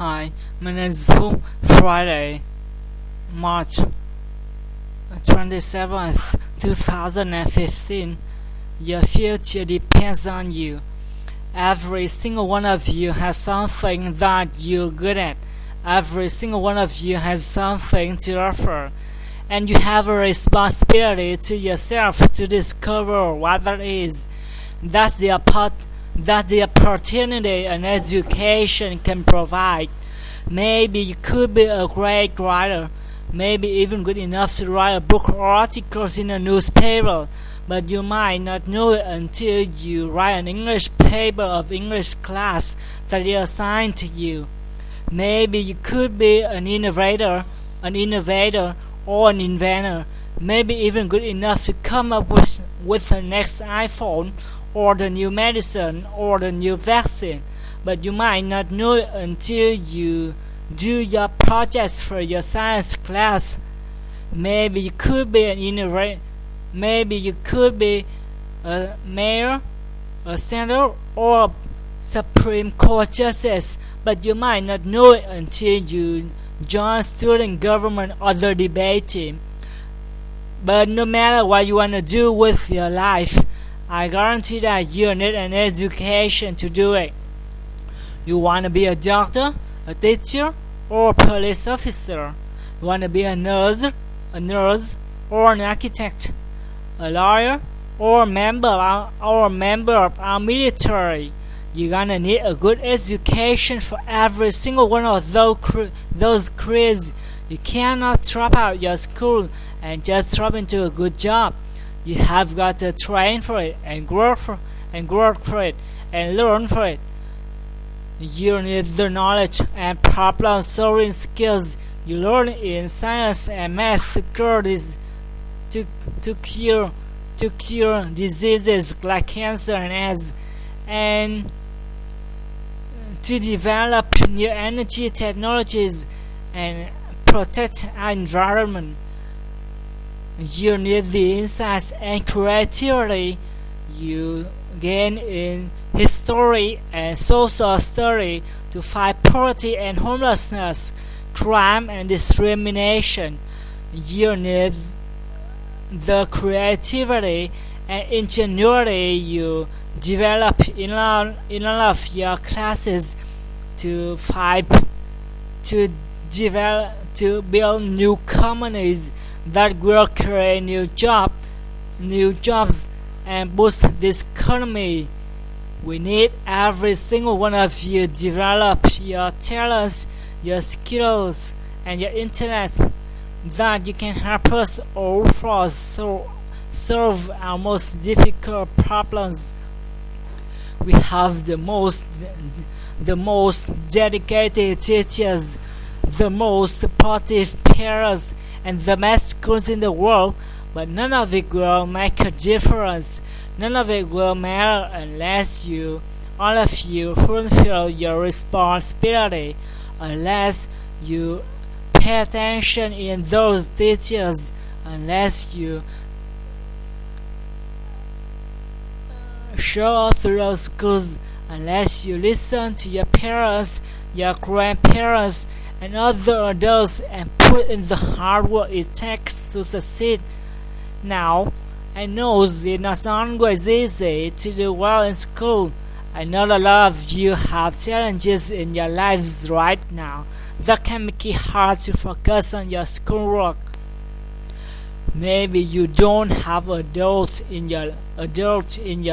Hi, my name is Friday, March 27th, 2015. Your future depends on you. Every single one of you has something that you're good at. Every single one of you has something to offer. And you have a responsibility to yourself to discover what that is. That's the opportunity an education can provide. Maybe you could be a great writer, maybe even good enough to write a book or articles in a newspaper, but you might not know it until you write an English paper of English class that is assigned to you. Maybe you could be an innovator or an inventor, maybe even good enough to come up with the next iPhone or the new medicine or the new vaccine, but you might not know it until you do your projects for your science class. Maybe you could be an innovator, maybe you could be a mayor, a senator, or a Supreme Court justice, but you might not know it until you join student government or the debate team. But no matter what you want to do with your life, I guarantee that you need an education to do it. You want to be a doctor, a teacher, or a police officer. You want to be a nurse, or an architect, a lawyer, or a member of our military. You're gonna need a good education for every single one of those careers. You cannot drop out your school and just drop into a good job. You have got to train for it and work for it and learn for it. You need the knowledge and problem-solving skills you learn in science and math to cure diseases like cancer and AIDS, and to develop new energy technologies and protect our environment. You need the insights and creativity you gain in history and social study to fight poverty and homelessness, crime and discrimination. You need the creativity and ingenuity you develop in all of your classes to build new companies that will create new jobs and boost this economy. We need every single one of you develop your talents, your skills, and your intellect that you can help us all for solve our most difficult problems. We have the most dedicated teachers, the most supportive parents, and the best schools in the world, but none of it will make a difference. None of it will matter unless all of you fulfill your responsibility, unless you pay attention in those teachers, unless you show up through those schools, unless you listen to your parents, your grandparents, and other adults and put in the hard work it takes to succeed. Now, I know it's not always easy to do well in school. I know a lot of you have challenges in your lives right now that can make it hard to focus on your schoolwork. Maybe you don't have adults in your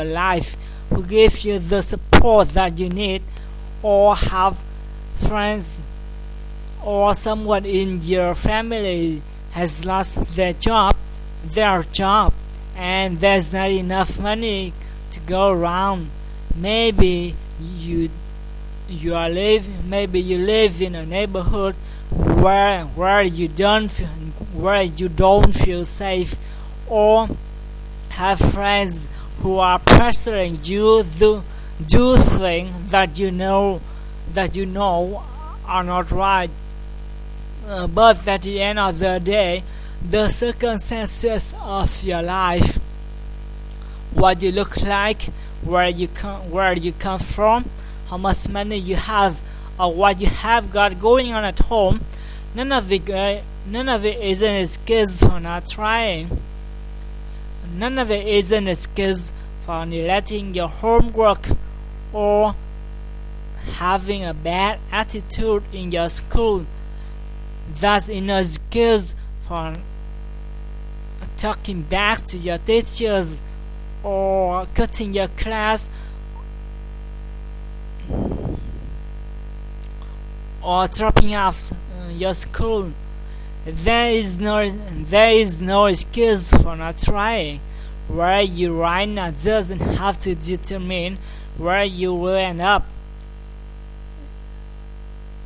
life who give you the support that you need, or have friends or someone in your family has lost their job, and there's not enough money to go around. Maybe you live in a neighborhood where you don't feel safe, or have friends who are pressuring you to do things that you know are not right. But at the end of the day, the circumstances of your life, what you look like, where you come from, how much money you have, or what you have got going on at home, none of it is an excuse for not trying. None of it is an excuse for neglecting your homework or having a bad attitude in your school. That's no excuse for talking back to your teachers or cutting your class or dropping off your school. There is no excuse for not trying. Where you right now doesn't have to determine where you will end up.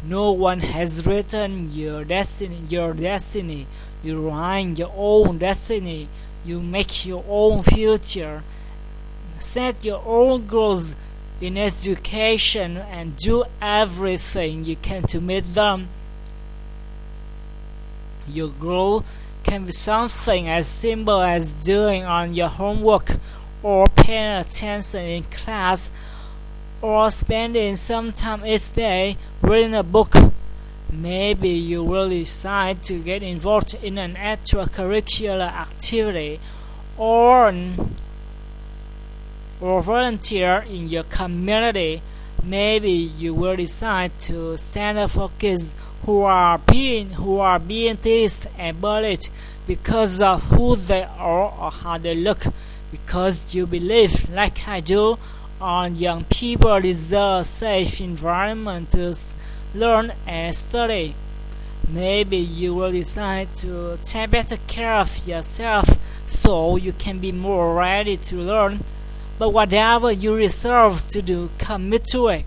No one has written your destiny. You write your own destiny. You make your own future. Set your own goals in education and do everything you can to meet them. Your goal can be something as simple as doing on your homework or paying attention in class or spending some time each day reading a book. Maybe you will decide to get involved in an extracurricular activity or volunteer in your community. Maybe you will decide to stand up for kids who are being teased and bullied because of who they are or how they look, because you believe, like I do, young people deserve a safe environment to learn and study. Maybe you will decide to take better care of yourself so you can be more ready to learn. But whatever you resolve to do, commit to it.